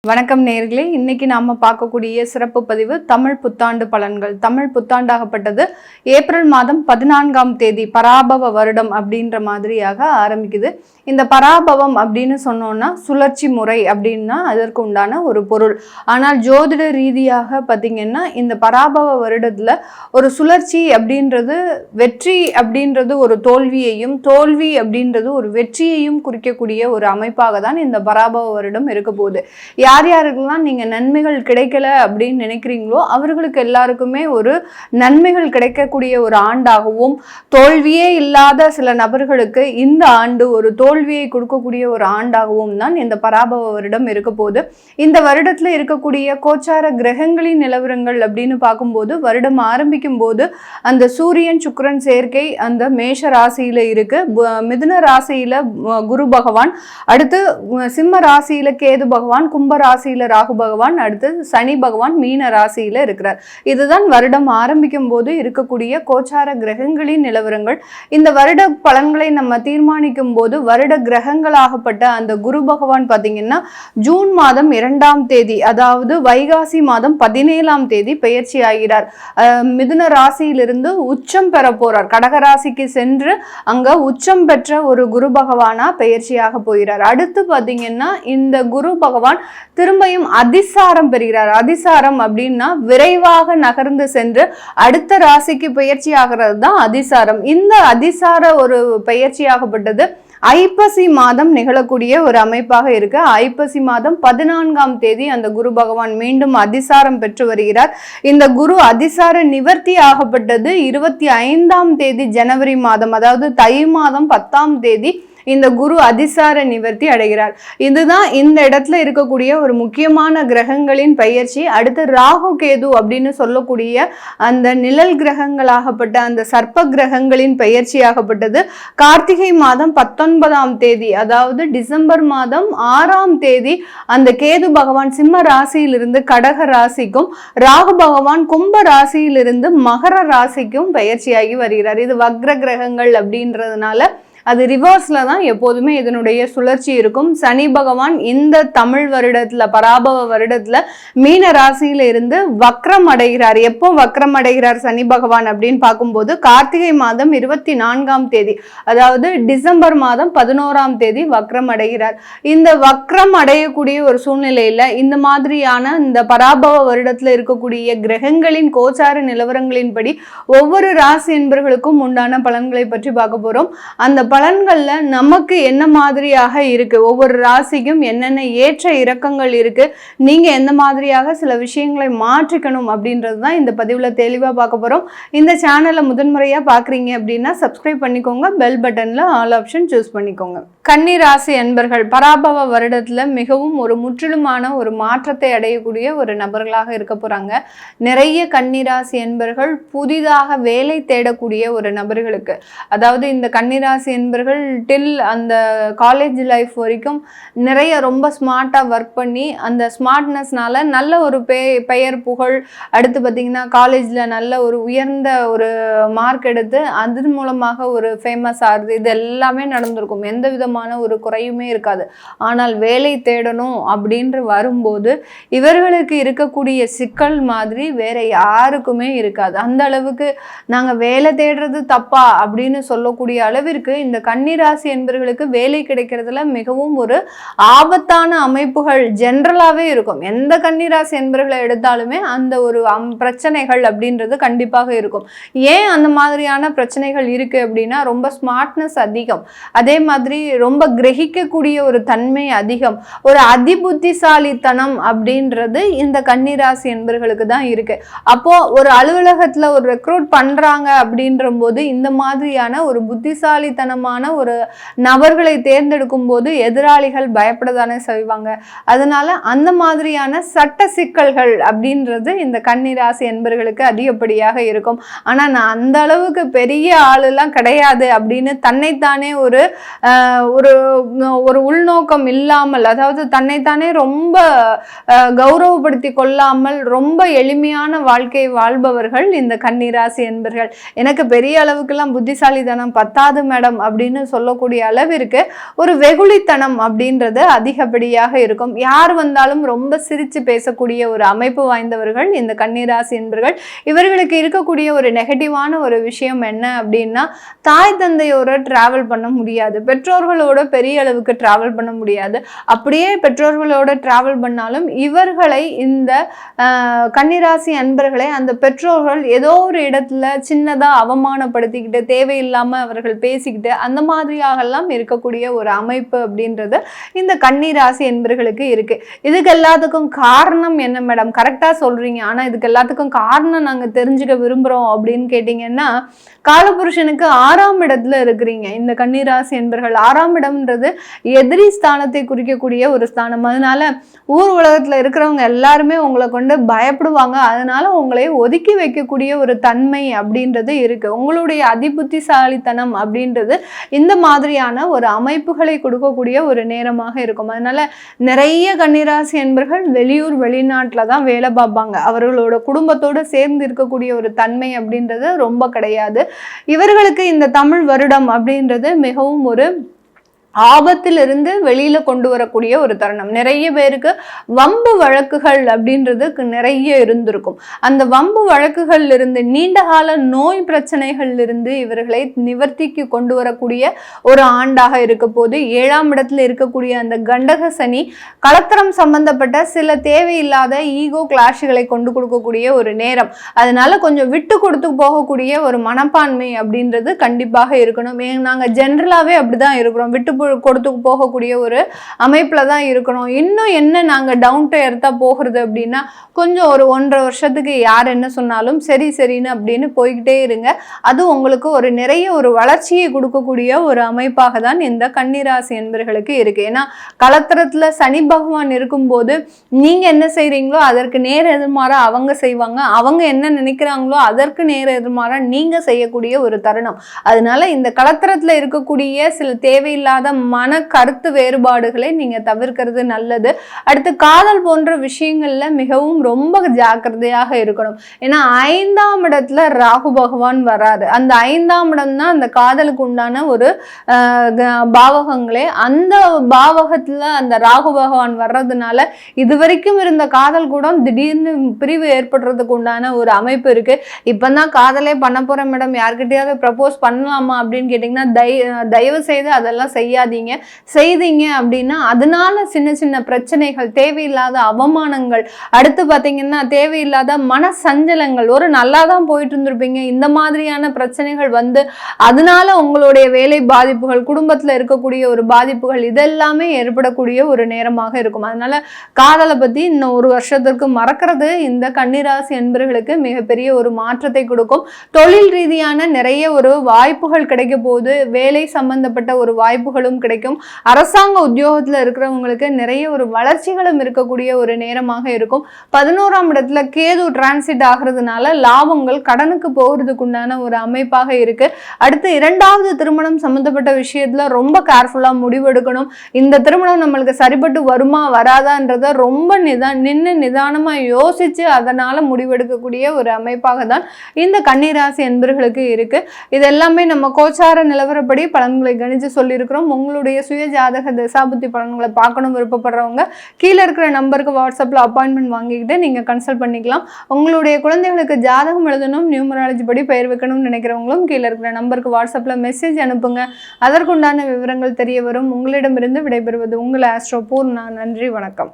வணக்கம் நேயர்களே, இன்னைக்கு நாம பார்க்கக்கூடிய சிறப்பு பதிவு தமிழ் புத்தாண்டு பலன்கள். தமிழ் புத்தாண்டாகப்பட்டது ஏப்ரல் மாதம் 14ஆம் தேதி பராபவ வருடம் அப்படின்ற மாதிரியாக ஆரம்பிக்குது. இந்த பராபவம் அப்படின்னு சொன்னோம்னா சுழற்சி முறை அப்படின்னா அதற்கு உண்டான ஒரு பொருள். ஆனால் ஜோதிட ரீதியாக பார்த்தீங்கன்னா இந்த பராபவ வருடத்துல ஒரு சுழற்சி அப்படின்றது வெற்றி அப்படின்றது ஒரு தோல்வியையும், தோல்வி அப்படின்றது ஒரு வெற்றியையும் குறிக்கக்கூடிய ஒரு அமைப்பாக தான் இந்த பராபவ வருடம் இருக்க போகுது. யார் யாருக்கெல்லாம் நீங்க நன்மைகள் கிடைக்கல அப்படின்னு நினைக்கிறீங்களோ அவர்களுக்கு எல்லாருக்குமே ஒரு நன்மைகள் கிடைக்கக்கூடிய ஒரு ஆண்டாகவும், தோல்வியே இல்லாத சில நபர்களுக்கு இந்த ஆண்டு ஒரு தோல்வியை கொடுக்கக்கூடிய ஒரு ஆண்டாகவும் தான் இந்த பராபவ வருடம் இருக்க போகுது. இந்த வருடத்துல இருக்கக்கூடிய கோச்சார கிரகங்களின் நிலவரங்கள் அப்படின்னு பார்க்கும்போது வருடம் ஆரம்பிக்கும் போது அந்த சூரியன் சுக்கிரன் சேர்க்கை அந்த மேஷ ராசியில இருக்கு, மிதுன ராசியில குரு பகவான், அடுத்து சிம்ம ராசியில கேது பகவான், கும்ப ராசியில ராகு பகவான், அடுத்து சனி பகவான் மீன ராசியில இருக்கிறார். இதுதான் வருடம் ஆரம்பிக்கும் போது இருக்கக்கூடிய கோச்சார கிரகங்களின் நிலவரங்கள். இந்த வருட பலன்களை நம்ம தீர்மானிக்கும் போது வருட கிரகங்களாகப்பட்ட அந்த குரு பகவான் பாத்தீங்கன்னா ஜூன் மாதம் 2ஆம் தேதி, அதாவது வைகாசி மாதம் 17ஆம் தேதி பெயர்ச்சி ஆகிறார். மிதுன ராசியிலிருந்து உச்சம் பெற போறார். கடக ராசிக்கு சென்று அங்க உச்சம் பெற்ற ஒரு குரு பகவானா பெயர்ச்சியாக போகிறார். அடுத்து பாத்தீங்கன்னா இந்த குரு பகவான் திரும்பியும் அதிசாரம் பெறுகிறார். அதிசாரம் அப்படின்னா விரைவாக நகர்ந்து சென்று அடுத்த ராசிக்கு பயிற்சி ஆகிறது தான் அதிசாரம். இந்த அதிசார ஒரு பயிற்சியாகப்பட்டது ஐப்பசி மாதம் நிகழக்கூடிய ஒரு அமைப்பாக இருக்கு. ஐப்பசி மாதம் 14ஆம் தேதி அந்த குரு பகவான் மீண்டும் அதிசாரம் பெற்று வருகிறார். இந்த குரு அதிசார நிவர்த்தி ஆகப்பட்டது 25ஆம் தேதி ஜனவரி மாதம், அதாவது தை மாதம் 10ஆம் தேதி இந்த குரு அதிசார நிவர்த்தி அடைகிறார். இதுதான் இந்த இடத்துல இருக்கக்கூடிய ஒரு முக்கியமான கிரகங்களின் பெயர்ச்சி. அடுத்து ராகு கேது அப்படின்னு சொல்லக்கூடிய அந்த நிழல் கிரகங்களாகப்பட்ட அந்த சர்ப்ப கிரகங்களின் பெயர்ச்சியாகப்பட்டது கார்த்திகை மாதம் 19ஆம் தேதி, அதாவது டிசம்பர் மாதம் 6ஆம் தேதி அந்த கேது பகவான் சிம்ம ராசியிலிருந்து கடக ராசிக்கும், ராகு பகவான் கும்ப ராசியிலிருந்து மகர ராசிக்கும் பெயர்ச்சியாகி வருகிறார். இது வக்ர கிரகங்கள் அப்படின்றதுனால அது ரிவர்ஸ்ல தான் எப்போதுமே இதனுடைய சுழற்சி இருக்கும். சனி பகவான் இந்த தமிழ் வருடத்துல பராபவ வருடத்துல மீன ராசியில இருந்து வக்ரம் அடைகிறார். எப்போ வக்ரம் அடைகிறார் சனி பகவான் அப்படின்னு பார்க்கும்போது கார்த்திகை மாதம் 24ஆம் தேதி, அதாவது டிசம்பர் மாதம் 11ஆம் தேதி வக்ரம் அடைகிறார். இந்த வக்ரம் அடையக்கூடிய ஒரு சூழ்நிலையில இந்த மாதிரியான இந்த பராபவ வருடத்துல இருக்கக்கூடிய கிரகங்களின் கோச்சார நிலவரங்களின்படி ஒவ்வொரு ராசி என்பர்களுக்கும் உண்டான பலன்களை பற்றி பார்க்க போறோம். அந்த பலன்கள்ல நமக்கு என்ன மாதிரியாக இருக்கு, ஒவ்வொரு ராசிக்கும் என்னென்ன ஏற்ற இறக்கங்கள் இருக்கு, நீங்க எந்த மாதிரியாக சில விஷயங்களை மாற்றிக்கணும் அப்படின்றது தான் இந்த பதிவுல தெளிவா பார்க்க போறோம். இந்த சேனலை முதன்முறையா பாக்குறீங்க அப்படின்னா சப்ஸ்கிரைப் பண்ணிக்கோங்க, பெல் பட்டன்ல ஆல் ஆப்ஷன் சூஸ் பண்ணிக்கோங்க. கன்னி ராசி அன்பர்கள் பராபவ வருடத்துல மிகவும் ஒரு முற்றிலுமான ஒரு மாற்றத்தை அடையக்கூடிய ஒரு நபர்களாக இருக்க போறாங்க. நிறைய கன்னிராசி அன்பர்கள் புதிதாக வேலை தேடக்கூடிய ஒரு நபர்களுக்கு, அதாவது இந்த கன்னிராசி என்பர்கள் டில் அந்த காலேஜ் லைஃப் வரைக்கும் நிறைய ரொம்ப ஸ்மார்ட்டாக ஒர்க் பண்ணி அந்த ஸ்மார்ட்னஸ்னால நல்ல ஒரு பெயர் புகழ், அடுத்து பார்த்தீங்கன்னா காலேஜில் நல்ல ஒரு உயர்ந்த ஒரு மார்க் எடுத்து அதன் மூலமாக ஒரு ஃபேமஸ் ஆகுது. இது எல்லாமே நடந்திருக்கும், எந்த விதமான ஒரு குறையுமே இருக்காது. ஆனால் வேலை தேடணும் அப்படின்று வரும்போது இவர்களுக்கு இருக்கக்கூடிய சிக்கல் மாதிரி வேற யாருக்குமே இருக்காது. அந்த அளவுக்கு நாங்கள் வேலை தேடுறது தப்பா அப்படின்னு சொல்லக்கூடிய அளவிற்கு இந்த கன்னிராசி என்பவர்களுக்கு வேலை கிடைக்கிறதுல மிகவும் ஒரு ஆபத்தான அமைப்புகள் ஜென்ரலாகவே இருக்கும். எந்த கன்னிராசி என்பவர்களை எடுத்தாலுமே அந்த ஒரு பிரச்சனைகள் அப்படின்றது கண்டிப்பாக இருக்கும். ஏன் அந்த மாதிரியான பிரச்சனைகள் இருக்கு அப்படின்னா ரொம்ப ஸ்மார்ட்னஸ் அதிகம், அதே மாதிரி ரொம்ப கிரகிக்கக்கூடிய ஒரு தன்மை அதிகம், ஒரு அதிபுத்திசாலித்தனம் அப்படின்றது இந்த கன்னிராசி என்பவர்களுக்கு தான் இருக்கு. அப்போ ஒரு அலுவலகத்துல ஒரு ரெக்ரூட் பண்றாங்க அப்படின்ற போது இந்த மாதிரியான ஒரு புத்திசாலித்தனமான ஒரு நபர்களை தேர்ந்தெடுக்கும் போது எதிராளிகள் பயப்படதானே செய்வாங்க. அதனால அந்த மாதிரியான சட்ட சிக்கல்கள் அப்படின்றது இந்த கன்னிராசி என்பவர்களுக்கு அதிகப்படியாக இருக்கும். ஆனா நான் அந்த அளவுக்கு பெரிய ஆளெல்லாம் கிடையாது அப்படின்னு தன்னைத்தானே ஒரு ஒரு உள்நோக்கம் இல்லாமல், அதாவது தன்னைத்தானே ரொம்ப கௌரவப்படுத்தி கொள்ளாமல் ரொம்ப எளிமையான வாழ்க்கை வாழ்பவர்கள் இந்த கன்னிராசி என்பர்கள். எனக்கு பெரிய அளவுக்குலாம் புத்திசாலித்தனம் பத்தாது மேடம் அப்படின்னு சொல்லக்கூடிய அளவிற்கு ஒரு வெகுளித்தனம் அப்படின்றது அதிகப்படியாக இருக்கும். யார் வந்தாலும் ரொம்ப சிரிச்சு பேசக்கூடிய ஒரு அமைப்பு வாய்ந்தவர்கள் இந்த கன்னிராசி என்பர்கள். இவர்களுக்கு இருக்கக்கூடிய ஒரு நெகட்டிவான ஒரு விஷயம் என்ன அப்படின்னா, தாய் தந்தையோட டிராவல் பண்ண முடியாது, பெற்றோர்களோட பெரிய அளவுக்கு டிராவல் பண்ண முடியாது. அப்படியே பெற்றோர்களோட டிராவல் பண்ணாலும் இவர்களை இந்த கன்னிராசி அன்பர்களை அந்த பெற்றோர்கள் ஏதோ ஒரு இடத்துல சின்னதா அவமானப்படுத்திக்கிட்டு தேவையில்லாம அவர்கள் பேசிக்கிட்டு அந்த மாதிரியாகலாம் இருக்கக்கூடிய ஒரு அமைப்பு அப்படின்றது இந்த கன்னிராசி என்பர்களுக்கு இருக்கு. இதுக்கு எல்லாத்துக்கும் காரணம் என்ன மேடம்? கரெக்டா சொல்றீங்க, ஆனா இதுக்கு எல்லாத்துக்கும் காரணம் நாங்க தெரிஞ்சுக்க விரும்புறோம் அப்படின்னு கேட்டீங்கன்னா, காலபுருஷனுக்கு 6ஆம் இடத்துல இருக்கிறீங்க இந்த கன்னிராசி என்பர்கள். 6ஆம் இடம்ன்றது எதிரி ஸ்தானத்தை குறிக்கக்கூடிய ஒரு ஸ்தானம். அதனால ஊர் உலகத்துல இருக்கிறவங்க எல்லாருமே உங்களை கொண்டு பயப்படுவாங்க. அதனால உங்களை ஒதுக்கி வைக்கக்கூடிய ஒரு தன்மை அப்படின்றது இருக்கு. உங்களுடைய அதிபுத்திசாலித்தனம் அப்படின்றது இந்த மாதிரியான ஒரு அமைப்புகளை கொடுக்கக்கூடிய ஒரு நேரமாக இருக்கும். அதனால நிறைய கன்னிராசி என்பர்கள் வெளியூர் வெளிநாட்டுல தான் வேலை பார்ப்பாங்க. அவர்களோட குடும்பத்தோடு சேர்ந்து இருக்கக்கூடிய ஒரு தன்மை அப்படின்றது ரொம்ப கிடையாது. இவர்களுக்கு இந்த தமிழ் வருடம் அப்படின்றது மிகவும் ஒரு ஆபத்திலிருந்து வெளியில கொண்டு வரக்கூடிய ஒரு தருணம். நிறைய பேருக்கு வம்பு வழக்குகள் அப்படின்றதுக்கு நிறைய இருந்திருக்கும். அந்த வம்பு வழக்குகள் இருந்து நீண்ட கால நோய் பிரச்சனைகள் இருந்து இவர்களை நிவர்த்திக்கு கொண்டு வரக்கூடிய ஒரு ஆண்டாக இருக்க போது 7ஆம் இடத்துல இருக்கக்கூடிய அந்த கண்டக சனி கலத்திரம் சம்பந்தப்பட்ட சில தேவையில்லாத ஈகோ கிளாஷுகளை கொண்டு கொடுக்கக்கூடிய ஒரு நேரம். அதனால கொஞ்சம் விட்டு கொடுத்து போகக்கூடிய ஒரு மனப்பான்மை அப்படின்றது கண்டிப்பாக இருக்கணும். நாங்க ஜென்ரலாவே அப்படிதான் இருக்கிறோம், விட்டு கொடுத்து போகக்கூடிய ஒரு அமைப்புல தான் இருக்கணும். இன்னும் என்ன நாங்க டவுன் டு எர்த்தா போகிறது அப்படின்னா, கொஞ்சம் ஒரு 1.5 வருஷத்துக்கு யார் என்ன சொன்னாலும் சரி சரின்னு அப்படின்னு போய்கிட்டே இருங்க. அது உங்களுக்கு ஒரு நிறைய ஒரு வளர்ச்சியை கொடுக்கக்கூடிய ஒரு அமைப்பாக தான் இந்த கன்னிராசி என்பர்களுக்கு இருக்கு. ஏன்னா கலத்திரத்துல சனி பகவான் இருக்கும்போது நீங்க என்ன செய்றீங்களோ அதற்கு நேர எதிர்மாறா அவங்க செய்வாங்க, அவங்க என்ன நினைக்கிறாங்களோ அதற்கு நேர எதிர்மாறா நீங்க செய்யக்கூடிய ஒரு தருணம். அதனால இந்த கலத்திரத்துல இருக்கக்கூடிய சில தேவையில்லாத மன கருத்து வேறுபாடுகளை நீங்க தவிர்க்கிறது நல்லது. அடுத்து காதல் போன்ற விஷயங்கள்ல மிகவும் ரொம்ப ஜாக்கிரதையாக இருக்கணும். ஏன்னா 5ஆம் இடத்துல ராகு பகவான் வராது. அந்த 5ஆம் இடம் தான் அந்த காதலுக்கு உண்டான ஒரு பாவகங்களே. அந்த பாவகத்துல அந்த ராகு பகவான் வர்றதுனால இதுவரைக்கும் இருந்த காதல் கூட திடீர்னு பிரிவு ஏற்படுறதுக்கு உண்டான ஒரு அமைப்பு இருக்கு. இப்பதான் காதலே பண்ண போறேன் மேடம், யார்கிட்டயாவது ப்ரப்போஸ் பண்ணலாமா அப்படின்னு கேட்டீங்கன்னா தயவு செய்து அதெல்லாம் செய்யாதீங்க. செய்தீங்க அப்படின்னா அதனால சின்ன சின்ன பிரச்சனைகள், தேவையில்லாத அவமானங்கள், அடுத்து பாத்தீங்கன்னா தேவையில்லாத மன சஞ்சலங்கள், ஒரு நல்லா தான் போயிட்டு இருந்திருப்பீங்க, இந்த மாதிரியான பிரச்சனைகள் வந்து அதனால உங்களுடைய வேலை பாதிப்புகள், குடும்பத்துல இருக்கக்கூடிய ஒரு பாதிப்புகள் இதெல்லாமே ஏற்படக்கூடிய ஒரு நேரமாக இருக்கும். அதனால காதலை பத்தி இன்னும் 1 வருஷத்துக்கு மறக்கிறது இந்த கன்னிராசி என்பர்களுக்கு மிகப்பெரிய ஒரு மாற்றத்தை கொடுக்கும். தொழில் ரீதியான நிறைய ஒரு வாய்ப்புகள் கிடைக்க போது, வேலை சம்பந்தப்பட்ட ஒரு வாய்ப்புகளும் கிடைக்கும். அரசாங்க உத்தியோகத்துல இருக்கிறவங்களுக்கு நிறைய ஒரு வளர்ச்சிகளும் இருக்கக்கூடிய ஒரு நேரமாக இருக்கும். 11ஆம் இடத்துல கேது டிரான்சிட் ஆகிறதுனால லாபங்கள் கடனுக்கு போகிறதுக்கு உண்டான ஒரு அமைப்பாக இருக்கு. அடுத்து 2வது திருமணம் சம்பந்தப்பட்ட விஷயத்துல ரொம்ப கேர்ஃபுல்லா முடிவெடுக்கணும். இந்த திருமணம் நம்மளுக்கு சரிபட்டு வருமா வராதான்றத ரொம்ப நிதானமா யோசிச்சு அதனால முடிவெடுக்கக்கூடிய ஒரு அமைப்பாக தான் இந்த கன்னிராசி என்பர்களுக்கு இருக்கு. இது எல்லாமே நம்ம கோச்சார நிலவரப்படி பலன்களை கணிச்சு சொல்லியிருக்கிறோம். உங்களுடைய சுய ஜாதக தசாபுத்தி பலன்களை பார்க்கணும் விருப்பப்படுறவங்க கீழே இருக்கிற நம்பருக்கு வாட்ஸ்அப்ல அப்பாயின்மெண்ட் வாங்கிக்கிட்டு நீங்க கன்சல்ட் பண்ணிக்கலாம். உங்களுடைய குழந்தைகளுக்கு ஜாதகம் எழுதணும், நியூமராலஜி படி பெயர் வைக்கணும்னு நினைக்கிறவங்களும் கீழே இருக்கிற நம்பருக்கு வாட்ஸ்அப்ல மெசேஜ் அனுப்புங்க. அதற்குண்டான விவரங்கள் தெரிய வரும். உங்களிடமிருந்து விடைபெறுவது உங்கள் ஆஸ்ட்ரோ பூர்ணா. நன்றி, வணக்கம்.